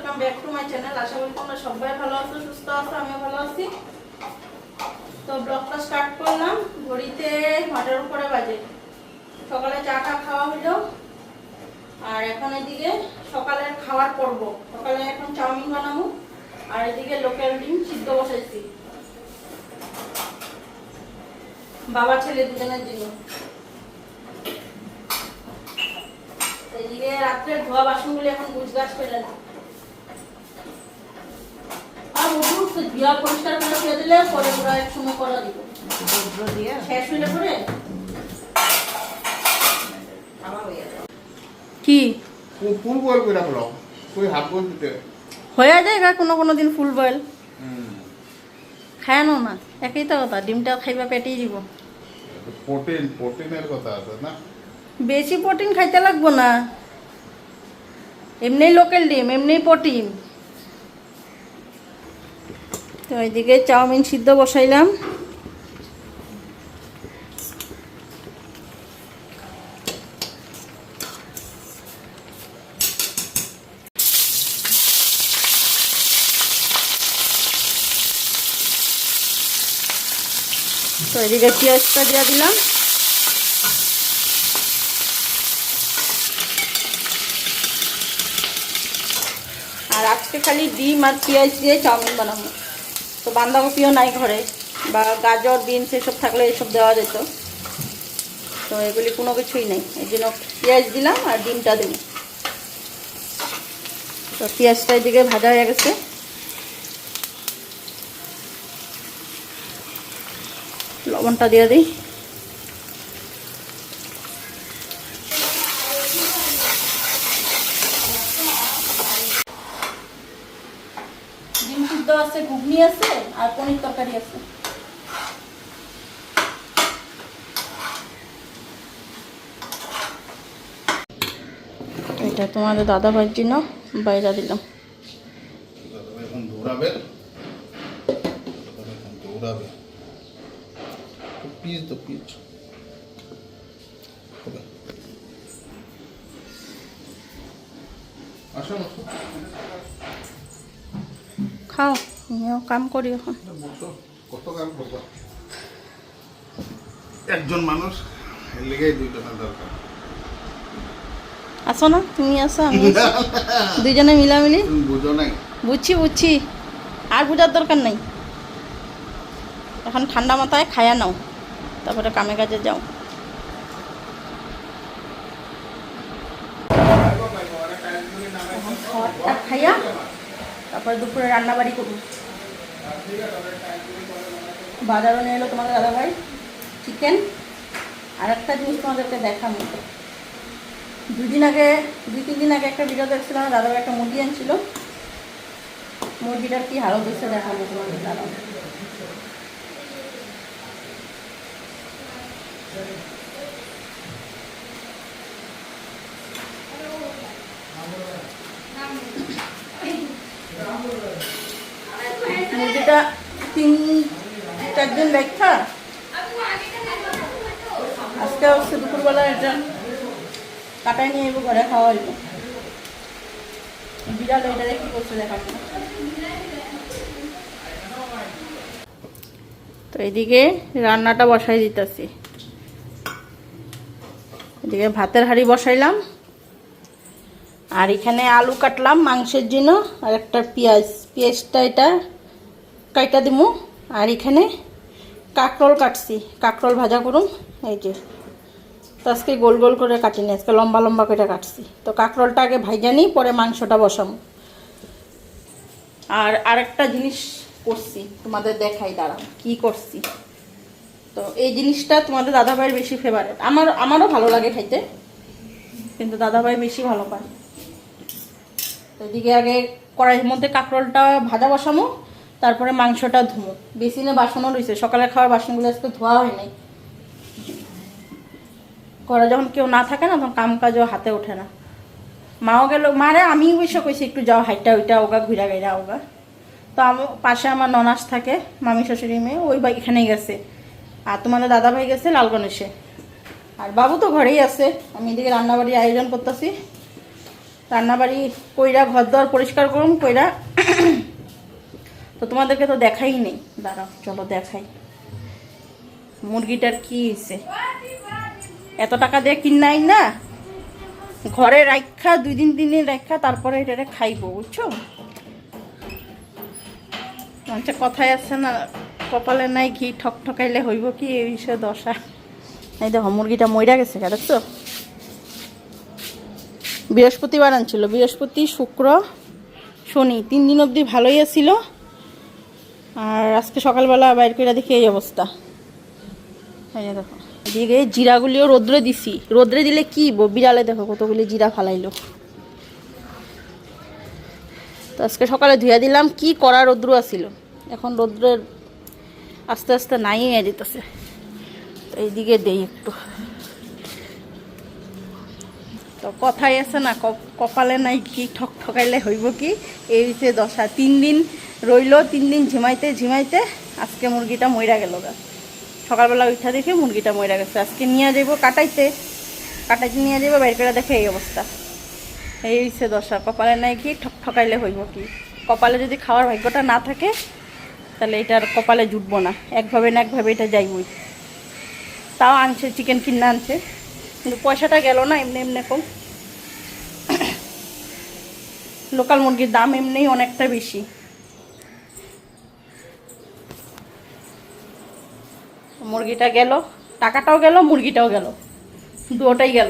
Welcome back to my channel. আশা করি তোমরা সবাই ভালো আছো, সুস্থ আছো, আমিও ভালো আছি। তো ব্লগটা স্টার্ট করলাম। ঘড়িতে 9টার উপরে বাজে। সকালে চাটা খাওয়া হলো, আর এখন এদিকে সকালের খাবার পর্ব। সকালে এখন চাউমিন বানাবো, আর এদিকে লোকাল ডিম সিদ্ধ বসাইছি বাবা ছেলে দুজনের জন্য। এদিকে রাত্রে ধোয়া বাসনগুলো এখন গুছগাছ করে না, আর উঠছে ধোয়া পরিষ্কার করে দিয়ে দিলে পরে পুরো এক সময় করা দিব। শেষ হইলে পরে কি ফুল বয়েল করে রাখলো, কই হাফ বয়েল দিতে হয়ে যায় গা কোনো কোনো দিন ফুল বয়েল খায় না, একই তো কথা। ডিমটা খাইবা পেটেই দিব। প্রোটিনের কথা আছে না, বেশি প্রোটিন খাইতে লাগবো না, এমনি লোকাল ডিম এমনি প্রোটিন। তো এইদিকে চাউমিন সিদ্ধ বসাইলাম। তো এদিকে পেঁয়াজটা দিয়ে দিলাম। আর আজকে খালি ডিম আর পেঁয়াজ দিয়ে চাউমিন বানাবো। তো বাঁধাকপিও নাই ঘরে, বা গাজর বিনস এসব থাকলে এসব দেওয়া যেত, তো এগুলি কোনো কিছুই নেই। এই জন্য পেঁয়াজ দিলাম আর ডিমটা দেব। তো পেঁয়াজটা এদিকে ভাজা হয়ে গেছে। লবণটা দিয়ে দিই। ডিম সিদ্ধ আছে, ঘুগনি আছে, আর পনির তরকারি আছে। এটা তোমাদের দাদা ভাইয়ের জন্য বাইরে দিলাম। এখন দৌড়াবে পিস তো পিস আসো খাও, আমিও কাম করি এখন। কত কাম করবা, একজন মানুষ এর লেগেই দুইজনের দরকার। আসো না, তুমি আসো আমি আসি। দুইজনে মিলামিলি। তুমি বুঝো নাই? বুঝছি, আর বুঝার দরকার নাই। এখন ঠান্ডা মাথায় খায়া নাও, তারপরে কামে কাজে যাও। খাবারটা খাইয়া তারপরে দুপুরে রান্নাবাড়ি করুন। বাজারও নিয়ে এলো তোমাদের দাদাভাই চিকেন। আর একটা জিনিস তোমাদেরকে দেখাবো। দুই তিন দিন আগে একটা ভিডিও দেখছিলাম, দাদাভাই একটা মুরগি আনছিল। মুরগিটার কি হালত হচ্ছে দেখাবো তোমাদের দাদা। মুরগিটা 3-4 দিন দেখা আজকে হচ্ছে দুপুরবেলা এটা কাটাই নিয়ে এবো, ঘরে খাওয়া হইব। বিড়াল এটা কি করছে দেখাবো। তো এদিকে রান্নাটা বসাই দিতেছি। এদিকে ভাতের হাঁড়ি বসাইলাম, আর এখানে আলু কাটলাম মাংসের জন্য, আর একটা পেঁয়াজটা এটা কাইটা দিমু। আর এখানে কাঁকরোল কাটছি, কাঁকরোল ভাজা করুম। এই যে, তো আজকে গোল গোল করে কাটিনি, আজকে লম্বা লম্বা করে কাটছি। তো কাঁকরোলটা আগে ভাইজা নিই, পরে মাংসটা বসাম। আর আরেকটা জিনিস করছি, তোমাদের দেখাই, দাঁড়াও কি করছি। তো এই জিনিসটা তোমাদের দাদাভাইয়ের বেশি ফেভারিট, আমারও ভালো লাগে খাইতে, কিন্তু দাদাভাই বেশি ভালো পায়। তো এদিকে আগে কড়াইয়ের মধ্যে কাঁকরোলটা ভাজা বসামো, তারপরে মাংসটা ধুমো। বেসিনে বাসনও রয়েছে, সকালে খাওয়ার বাসনগুলো আজকে ধোয়া হয় নাই। ঘরে যখন কেউ না থাকে না, তখন কাম কাজও হাতে ওঠে না। মাও গেল, মারে আমি অবশ্য কইছি একটু যাও হাইটা ওইটা ওগা ঘুরা গাইরা ওগা। তো পাশে আমার ননাস থাকে, মামি শাশুড়ি মেয়ে, ওই এখানেই গেছে। আর তোমাদের দাদাভাই গেছে লালগণেশে, আর বাবু তো ঘরেই আছে। আমি এদিকে রান্নাবাড়ির আয়োজন করতেছি। রান্নাবাড়ি কইরা ঘর দর পরিষ্কার করুন কইরা। তো তোমাদেরকে তো দেখাই নেই, দাঁড়াও চলো দেখাই মুরগিটার কি হয়েছে। এত টাকা দিয়ে কিনাই না, ঘরে রাখা 2 দিন 3 দিন রাখা তারপরে এটা খাইবো, বুঝছো? আচ্ছা কথায় আছে না, কপালে নাই ঘি ঠকঠকাইলে হইব কি, এই বিষয়ে দশা। এই দেখো মুরগিটা মইরা গেছে, দেখছো? বৃহস্পতিবার আনছিল, বৃহস্পতি শুক্র শনি 3 দিন অবধি ভালোই আছিল। আর আজকে সকালবেলা বাইর করে দেখি এই অবস্থা। এই দেখো এদিকে জিরাগুলিও রোদ্রে দিছি, রোদ্রে দিলে কি বিড়ালে দেখো কতগুলি জিরা ফালাইলো। তো আজকে সকালে ধুইয়া দিলাম, কি করা রৌদ্র আছিল, এখন রৌদ্রের আস্তে আস্তে নাই নিয়ে যেতেছে। তো এইদিকে দেই একটু। তো কথাই আছে না, কপালে নাই কি ঠকঠকাইলে হইব কি, এই হচ্ছে দশা। 3 দিন রইল, 3 দিন ঝিমাইতে ঝিমাইতে আজকে মুরগিটা মইরা গেল গা। সকালবেলা উঠা দেখে মুরগিটা মইরা গেছে। আজকে নিয়ে যাবো কাটাইতে, কাটাইতে নিয়ে যাবো, বাইর করে দেখে এই অবস্থা। এই হচ্ছে দশা, কপালে নাই কি ঠকঠকাইলে হইব কি। কপালে যদি খাওয়ার ভাগ্যটা না থাকে তাহলে এটার কপালে জুটবো না, একভাবে না একভাবে এটা যাইবই। তাও আনছে, চিকেন কিনে আনছে, কিন্তু পয়সাটা গেল না এমনি এমনি কম। লোকাল মুরগির দাম এমনিই অনেকটা বেশি। মুরগিটা গেল, টাকাটাও গেল, মুরগিটাও গেল, দুটোটাই গেল।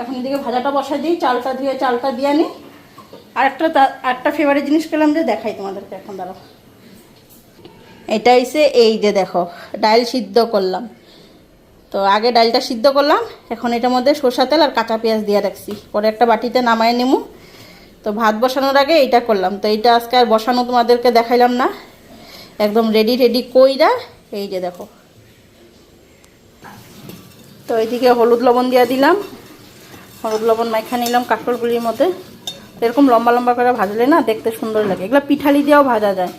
এখন এদিকে ভাজাটা বসাই দিই, চালটা ধুয়ে চালটা দিয়ে আনি। আর একটা ফেভারিট জিনিস পেলাম যে দেখাই তোমাদেরকে, এখন দাঁড়াও। এটা হইছে এই যে দেখো, ডাল সিদ্ধ করলাম। তো আগে ডালটা সিদ্ধ করলাম, এখন এটার মধ্যে সরষা তেল আর কাঁচা পেঁয়াজ দিয়ে রাখছি, পরে একটা বাটিতে নামায় নেবো। তো ভাত বসানোর আগে এইটা করলাম। তো এইটা আজকে আর বসানো তোমাদেরকে দেখাইলাম না, একদম রেডি কইরা এই যে দেখো। তো এইদিকে হলুদ লবণ দিয়ে দিলাম, হলুদ লবণ মাইখা নিলাম কাঁকরোলগুলির মধ্যে। এরকম লম্বা লম্বা করে ভাজলে না দেখতে সুন্দর লাগে। এগুলো পিঠালি দিয়েও ভাজা যায়,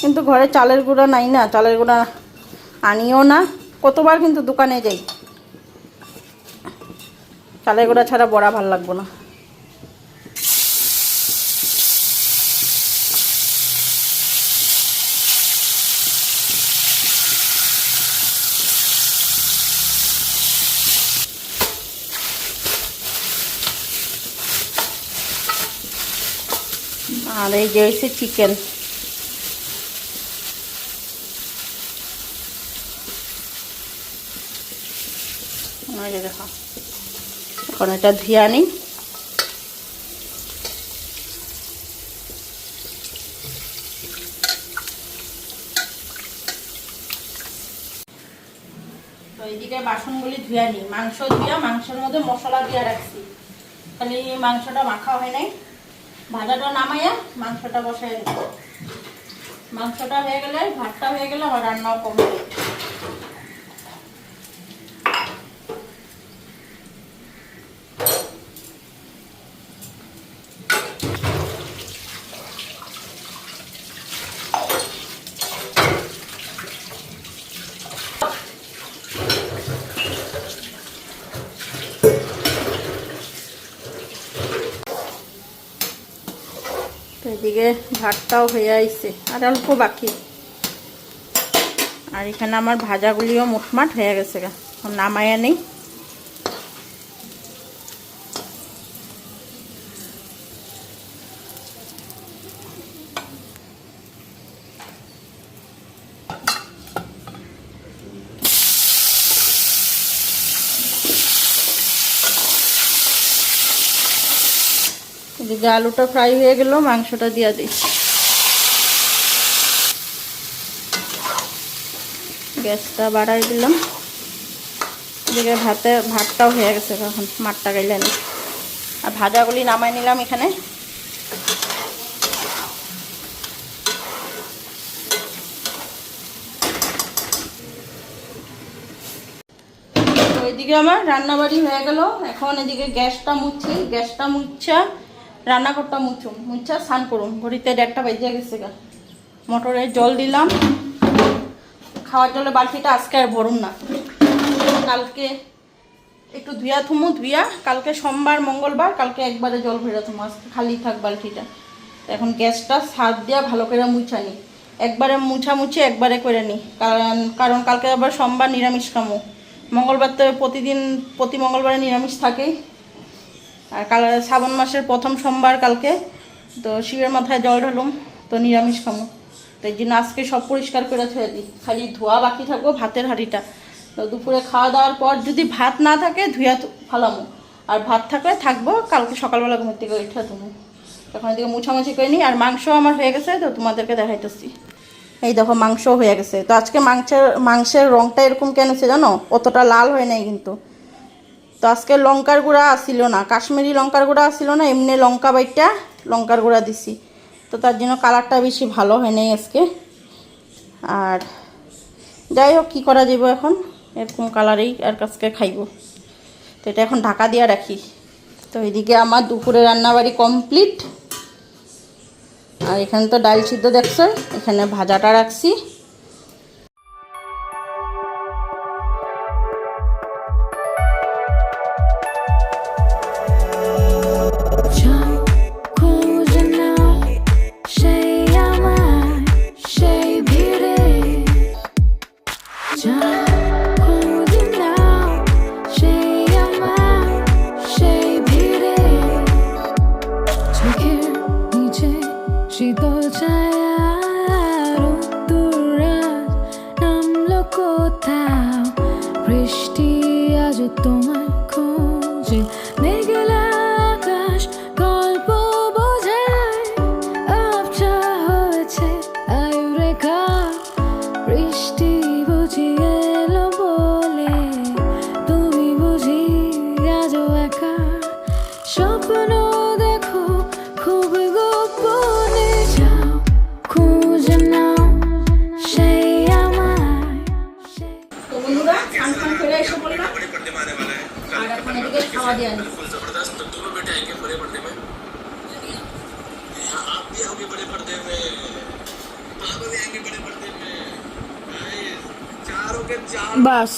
কিন্তু ঘরে চালের গুঁড়া নাই না, চালের গুঁড়া আনিও না। কতবার কিন্তু দোকানে যাই, চালের গুঁড়া ছাড়া বড়া ভাল লাগবো না। আর এই যে হয়েছে চিকেন। দেখো এখন এটা ধুয়ে আনি। তো এইদিকে বাসনগুলি ধুয়ে আনি, মাংস ধুয়া মাংসের মধ্যে মশলা দিয়ে রাখছি, খালি মাংসটা মাখা হয় নাই। ভাজাটা নামাইয়া মাংসটা বসাই দেব। মাংসটা হয়ে গেলে, ভাতটা হয়ে গেলে আমার রান্নাও কমপ্লিট। তো এদিকে ভাতটাও হয়ে আইছে, আর অল্প বাকি। আর এখানে আমার ভাজাগুলিও মোটমাট হয়ে গেছে, নামাইয়া নেই। এদিকে আলুটা ফ্রাই হয়ে গেল, মাংসটা দিয়ে দিই। গ্যাসটা বাড়াই দিলাম। এদিকে ভাতটাও হয়ে গেছে, এখন মাঠটা গাইলে নি। আর ভাজাগুলি নামাই নিলাম এখানে। এদিকে আমার রান্নাবাড়ি হয়ে গেল। এখন এদিকে গ্যাসটা মুছছি, গ্যাসটা মুছা রান্নাঘরটা মুছা স্নান করুন। ঘড়িতে 1:30 বেজে গেছে গা। মোটরে জল দিলাম, খাওয়ার জলে বালতিটা আজকে আর ভরুন না, কালকে একটু ধুয়া থুমু, ধুয়া কালকে সোমবার মঙ্গলবার কালকে একবারে জল ভরে থুমু, আজকে খালি থাক বালতিটা। এখন গ্যাসটা সার দিয়া ভালো করে মুছা নিই, একবারে মুছামুছি একবারে করে নিই, কারণ কালকে আবার সোমবার নিরামিষ খামো। মঙ্গলবার তো প্রতি মঙ্গলবারে নিরামিষ থাকেই, আর কাল শ্রাবণ মাসের প্রথম সোমবার কালকে, তো শিবের মাথায় জল ঢালুম, তো নিরামিষ খামো। তো এই জন্য আজকে সব পরিষ্কার করে থুয়ে দিই, খালি ধোয়া বাকি থাকবো ভাতের হাঁড়িটা। তো দুপুরে খাওয়া দাওয়ার পর যদি ভাত না থাকে ধুয়া ফালামো, আর ভাত থাকলে থাকবো, কালকে সকালবেলা ঘুমের থেকে উঠে ধুমো। তখন এদিকে মুছামুছি করে নিই। আর মাংস আমার হয়ে গেছে, তো তোমাদেরকে দেখাইতেছি। এই দেখো মাংস হয়ে গেছে। তো আজকে মাংসের রঙটা এরকম কেন হচ্ছে জানো, অতটা লাল হয় নাই কিন্তু। তো আজকে লঙ্কার গুঁড়া আসিল না, কাশ্মীরি লঙ্কার গুঁড়া আসিল না, এমনি লঙ্কা বাইটা লঙ্কার গুঁড়া দিছি, তো তার জন্য কালারটা বেশি ভালো হয় নাই আজকে। আর যাই হোক, কী করা যাবে এখন, এরকম কালারেই আর কাছকে খাইব। তো এটা এখন ঢাকা দিয়ে রাখি। তো এদিকে আমার দুপুরে রান্নাবাড়ি কমপ্লিট। আর এখানে তো ডাল সিদ্ধ দেখছো, এখানে ভাজাটা রাখছি। শীতল ছায়ার উত্তরাজ নামলো কোথাও, বৃষ্টি আজ তোমার খোঁজে, মেঘলা আকাশ গল্প বোঝায়, আবছা হয়েছে আয়ুরেখা, বৃষ্টি বুঝি এলো বলে, তুমি বুঝি আজও একা, স্বপ্ন দেখো খুব গোপনে, যাও খুঁজে নাও সেই আমার। তো বন্ধুরা স্নান করে এসে বললাম, আর এখন এদিকে খাওয়া দিয়ে আনি। বাস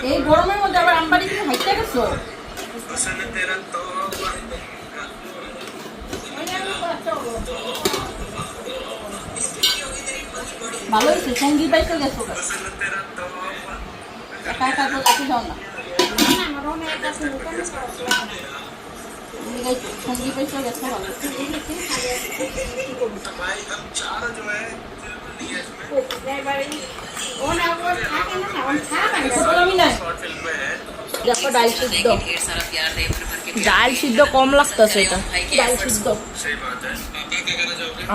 এই গরমের মধ্যে আবার আমবাড়ি তুমি হাইটে গেছো। ভালো হয়েছে, সঙ্গী পাইতে গেছো, একা একা তো যাতে যাও না, সঙ্গী পাইতে গেছো ভালো। দেখো ডাল সিদ্ধ, ডাল সিদ্ধ কম লাগতেছে, এটা ডাল সিদ্ধ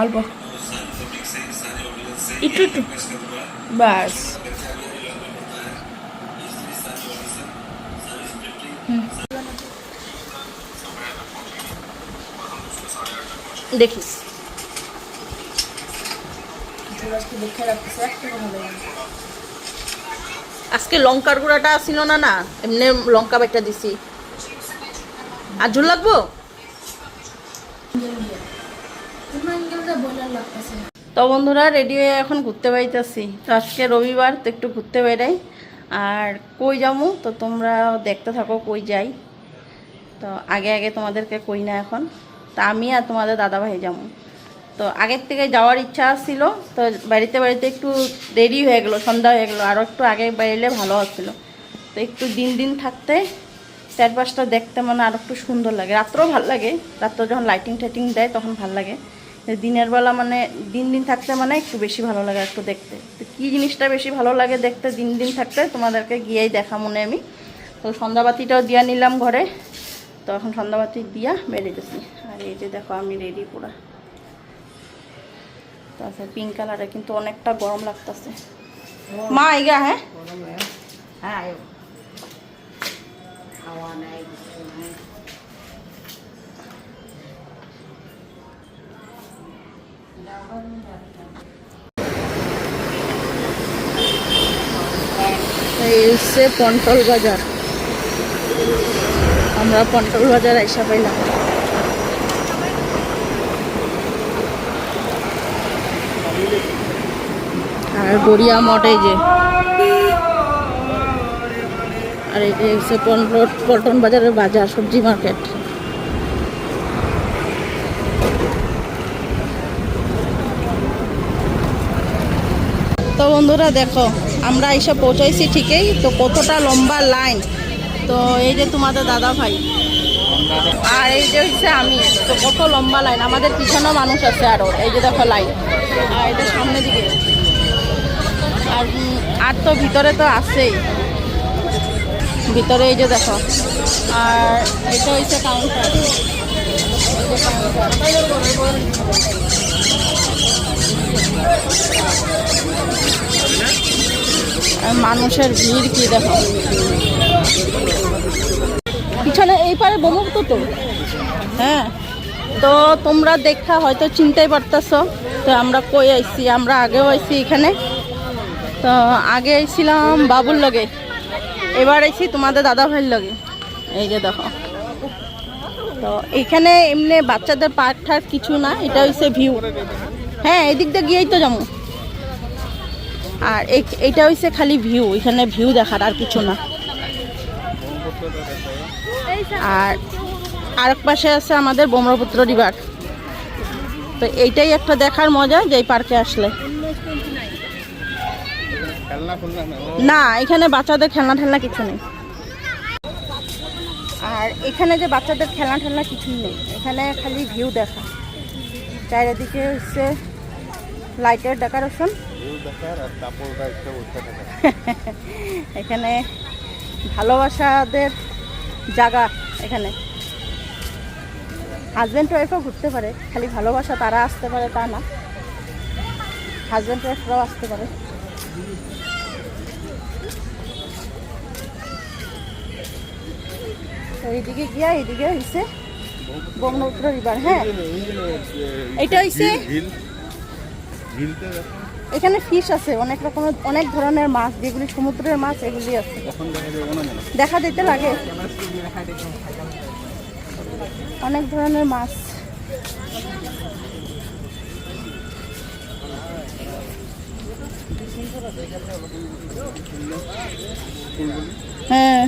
অল্প একটু একটু বাস। দেখিস আজকে লঙ্কার গুঁড়াটা ছিল না, না এমনি লঙ্কা বেটা দিছি। আর ঝোল লাগবো। তো বন্ধুরা রেডি হয়ে এখন ঘুরতে বেড়াইতেছি। তো আজকে রবিবার, তো একটু ঘুরতে বেড়াই। আর কই যাবো তো তোমরা দেখতে থাকো কই যাই। তো আগে আগে তোমাদেরকে কই না এখন, তা আমি আর তোমাদের দাদাভাই যাবো। তো আগের থেকে যাওয়ার ইচ্ছা ছিল, তো বাড়িতে একটু দেরি হয়ে গেলো, সন্ধ্যা হয়ে গেলো, আরও একটু আগে বেরোলে ভালো হচ্ছিল। তো একটু দিন থাকতে চারপাশটা দেখতে মানে আরও একটু সুন্দর লাগে, রাত্রেও ভালো লাগে, রাত্রে যখন লাইটিং টাইটিং দেয় তখন ভালো লাগে। দিনের বেলা মানে দিন থাকতে মানে একটু বেশি ভালো লাগে একটু দেখতে। তো কী জিনিসটা বেশি ভালো লাগে দেখতে দিন থাকতে তোমাদেরকে গিয়েই দেখা মনে আমি। তো সন্ধ্যাবাতিটাও দিয়া নিলাম ঘরে, তো এখন সন্ধ্যাবাতি দিয়া বেরিয়েছি। আর এই যে দেখো আমি রেডি পুরা। তো আচ্ছা পিঙ্ক কালারে কিন্তু অনেকটা গরম লাগতেছে। মা আইগা হ্যাঁ হ্যাঁ হাওয়া নাই এসে পন্টল বাজার, আমরা পন্টল বাজার আইসা পাইলাম। আর গড়িয়া মঠ এই যে, আর এই যে হচ্ছে পল্টন বাজারের বাজার, সবজি মার্কেট। তো বন্ধুরা দেখো, আমরা এসে পৌঁছাইছি ঠিকই, তো কতটা লম্বা লাইন। তো এই যে তোমাদের দাদা ভাই, আর এই যে হচ্ছে আমি, তো কত লম্বা লাইন, আমাদের পিছনেও মানুষ আছে আরও, এই যে দেখো লাইন, আর এটা সামনের দিকে, আর তো ভিতরে তো আছেই, ভিতরে এই যে দেখো। আর এটা হচ্ছে কাউন্টার, আর মানুষের ভিড় কি দেখো, পিছনে এই পারে ব্রহ্মপুত্র তো। হ্যাঁ, তো তোমরা দেখা হয়তো চিনতেই পারতেছো, তো আমরা কই আইছি, আমরা আগেও আইছি এখানে। তো আগে আইছিলাম বাবুর লগে, এবার আইছি তোমাদের দাদা ভাইয়ের লগে। এই যে দেখো, তো এখানে এমনি বাচ্চাদের পার্ক ঠার্ক কিছু না, এটা হচ্ছে ভিউ। হ্যাঁ, এদিক দিয়ে গিয়েই তো যাবো। আর এইটা হচ্ছে খালি ভিউ, এখানে ভিউ দেখার, আর কিছু না। আর আরেক পাশে আছে আমাদের ব্রহ্মপুত্র রিভার। তো এইটাই একটা দেখার মজা, যে এই পার্কে আসলে। না, এখানে বাচ্চাদের খেলনা ঠেলনা কিছু নেই। আর এখানে যে বাচ্চাদের খেলনা ঠেলনা কিছুই নেই, এখানে খালি ভিউ দেখা। চারিদিকে হচ্ছে লাইটের ডেকোরেশন। এখানে ভালোবাসাদের জায়গা। এখানে হাজব্যান্ড ওয়াইফও ঘুরতে পারে, খালি ভালোবাসা তারা আসতে পারে তা না, হাজব্যান্ড ওয়াইফরাও আসতে পারে। তো এইদিকে গিয়া এইদিকে হইছে ব্রহ্মপুত্র রিভার। হ্যাঁ, এটা হইছে, এখানে ফিশ আছে অনেক রকমের, অনেক ধরনের মাছ, যেগুলি সমুদ্রের মাছ, এগুলি আছে। দেখা দিতে লাগে, অনেক ধরনের মাছ। হ্যাঁ,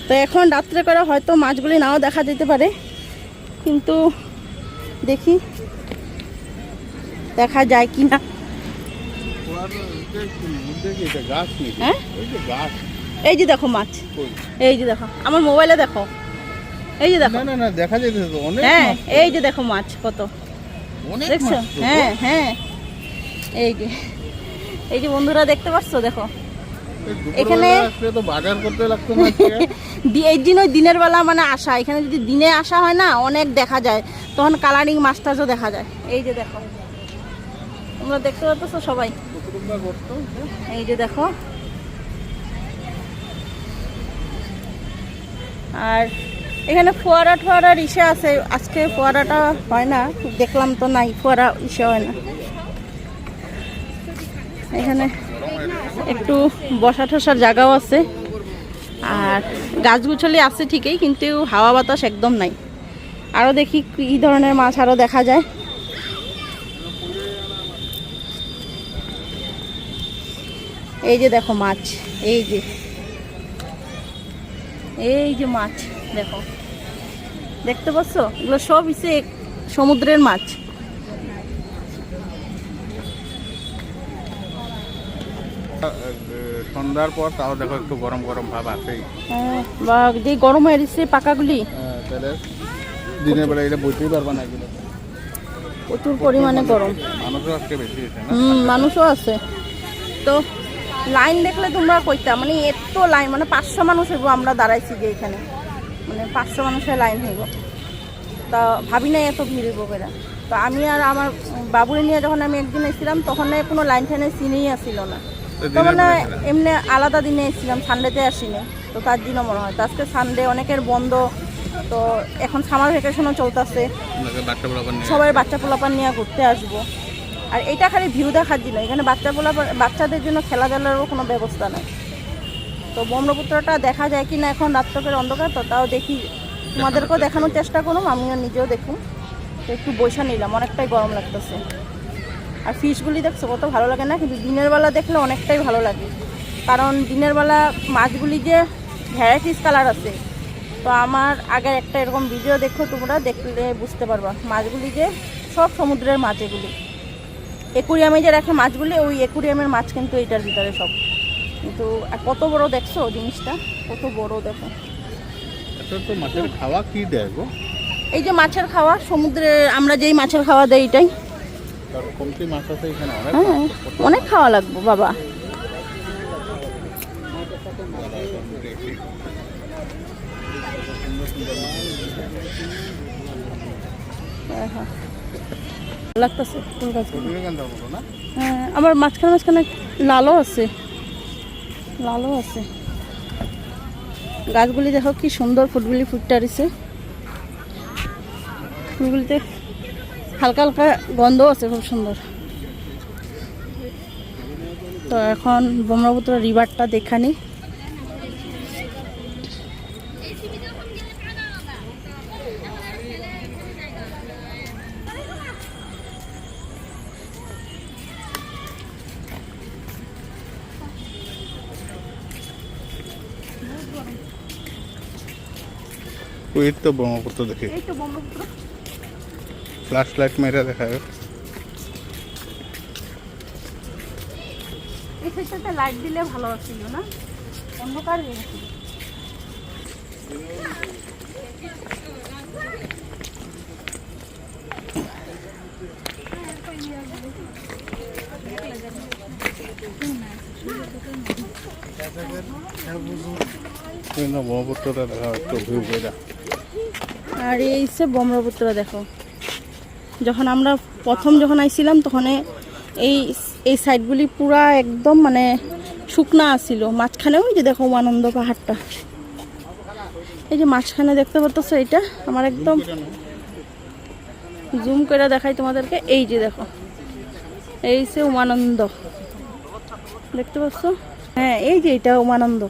তো এখন রাত্রে করে হয়তো মাছগুলি নাও দেখা যেতে পারে, কিন্তু দেখি দেখা যায় কি না। হ্যাঁ, এই যে দেখো মাছ, এই যে দেখো আমার মোবাইলে দেখো, এই যে দেখো, না দেখা যাইতেছে তো অনেক। হ্যাঁ, এই যে দেখো মাছ কত, দেখছো? হ্যাঁ হ্যাঁ, এই যে বন্ধুরা দেখতে পাচ্ছ, দেখো এখানে তো বাজার করতে লাগতো না। এই দিন ওই দিনের বেলা মানে আসা, এখানে যদি দিনে আসা হয় না, অনেক দেখা যায়, তখন কালারিং মাছ টাছও দেখা যায়। এই যে দেখো, তোমরা দেখতে পাচ্ছ সবাই, এই যে দেখো। আর এখানে ফোয়ারা ঠোয়ারার ইসে আছে, আজকে ফোয়ারাটা হয় না, দেখলাম তো নাই, ফোয়ারা ইসে হয় না। এখানে একটু বসা ঠসার জায়গাও আছে, আর গাছগুছালি আছে ঠিকই, কিন্তু হাওয়া বাতাস একদম নাই। আরও দেখি কী ধরনের মাছ আরও দেখা যায়। এই যে দেখো মাছ, এই যে মাছ দেখো, দেখতে পাচ্ছ? এগুলো সব ইসে সমুদ্রের মাছ। সন্ধ্যার পর তাও দেখো একটু গরম গরম ভাব আছেই। হ্যাঁ, বা যে গরম হয়ে গেছে পাকাগুলি, তাহলে দিনের বেলা এটা বইতেই পারবা না, এগুলো প্রচুর পরিমাণে গরম। মানুষও আজকে বেশি হয়েছে না। মানুষও আছে। তো লাইন দেখলে তোমরা কইতা, মানে এত লাইন, মানে 500 মানুষ হইব, আমরা দাঁড়াইছি যে এখানে, মানে 500 মানুষের লাইন হইব। তা ভাবি না এত ভিড় হইব বেড়া। তো আমি আর আমার বাবুরে নিয়ে যখন আমি একদিন এসেছিলাম, তখন কোনো লাইন টাইনের সিনেই আসছিল না। তো মানে এমনি আলাদা দিনে এসেছিলাম, সানডেতে আসিনি, তো তার দিনও মনে হয়। তো আজকে সানডে, অনেকের বন্ধ, তো এখন সামার ভ্যাকেশনও চলতেছে, সবাই বাচ্চা পোলাপান নিয়ে ঘুরতে আসবো। আর এইটা খালি ভিউ দেখার জন্য, এখানে বাচ্চাদের জন্য খেলাধুলারও কোনো ব্যবস্থা নেই। তো ব্রহ্মপুত্রটা দেখা যায় কি না এখন রাত্রের অন্ধকার, তো তাও দেখি, তোমাদেরকেও দেখানোর চেষ্টা করুন, আমিও নিজেও দেখুন। তো একটু বসে নিলাম, অনেকটাই গরম লাগতেছে। আর ফিশগুলি দেখছো কত ভালো লাগে না, কিন্তু দিনের বেলা দেখলে অনেকটাই ভালো লাগে, কারণ দিনের বেলা মাছগুলি যে ভ্যারাইটিস কালার আছে। তো আমার আগে একটা এরকম ভিডিও দেখো, তোমরা দেখলে বুঝতে পারবা মাছগুলি যে সব সমুদ্রের মাছ। এগুলি একুরিয়ামে যে রাখে মাছগুলি, ওই একুরিয়ামের মাছ কিন্তু এইটার ভিতরে সব। কিন্তু কত বড় দেখছো জিনিসটা, কত বড় দেখো। এটা তো মাছের খাওয়া কি দেয় গো? এই যে মাছের খাওয়া, সমুদ্রে আমরা যেই মাছের খাওয়া দেয় এটাই। তার কমতি মাছ আছে এখানে অনেক। হ্যাঁ, অনেক খাওয়া লাগবে বাবা। লাগতেছে ফুল গাছগুলো। হ্যাঁ, আবার মাঝখানে মাঝখানে লালও আছে, লালও আছে। গাছগুলি দেখো কি সুন্দর, ফুলগুলি ফুটতে দিছে। ফুলগুলিতে হালকা হালকা গন্ধ আছে, খুব সুন্দর। তো এখন ব্রহ্মপুত্র রিভারটা দেখানি। ওই তো ব্রহ্মপুত্র দেখি, এই তো ব্রহ্মপুত্র। ফ্ল্যাশ লাইট মেরে দেখা যায়। এই সাইডটাতে লাইট দিলে ভালো ছিল না, অন্ধকার হয়ে গেছিল। ব্রহ্মপুত্রটা দেখা একটু ভিউ করে। আর এই হচ্ছে ব্রহ্মপুত্র দেখো। যখন আমরা প্রথম আইছিলাম তখন এই এই সাইডগুলি পুরা একদম মানে শুকনা আছিল। মাঝখানে ওই যে দেখো উমানন্দ পাহাড়টা, এই যে মাঝখানে দেখতে পাচ্ছ, এটা আমার একদম জুম করে দেখাই তোমাদেরকে। এই যে দেখো, এই যে উমানন্দ দেখতে পাচ্ছ। হ্যাঁ, এই যে এটা উমানন্দ।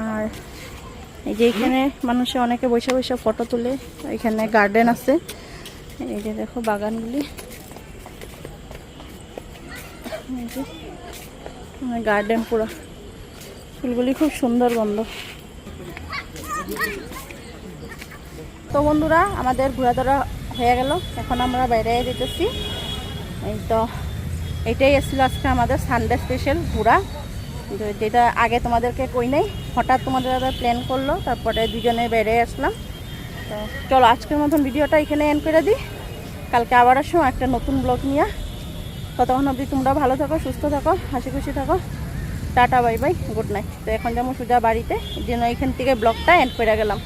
আর এই যে এখানে মানুষে অনেকে বসে বসে ফটো তুলে। এখানে গার্ডেন আছে, এই যে দেখো বাগানগুলি, গার্ডেন পুরো ফুলগুলি খুব সুন্দর গন্ধ। তো বন্ধুরা, আমাদের ঘোরাধরা হয়ে গেল, এখন আমরা বাইরে যেতেছি। এই তো এটাই এসেছিল আজকে আমাদের সানডে স্পেশাল ঘোরা, যেটা আগে তোমাদেরকে কই নাই। হঠাৎ তোমাদের দাদা প্ল্যান করলো, তারপরে দুজনে বেড়ে আসলাম। তো চলো আজকের মতন ভিডিওটা এখানে এন্ড করে দিই। কালকে আবার আসো একটা নতুন ব্লগ নিয়ে। ততক্ষণ অবধি তোমরা ভালো থাকো, সুস্থ থাকো, হাসি খুশি থাকো। Tata, bye bye, good night. তো এখন যেমন সোজা বাড়িতে, এই জন্য এইখান থেকে ব্লগটা এন্ড করে গেলাম।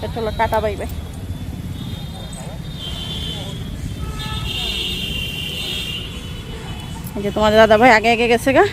তো চলো টাটা, বাই বাই। এই যে তোমাদের দাদা ভাই আগে আগে গেছে গা।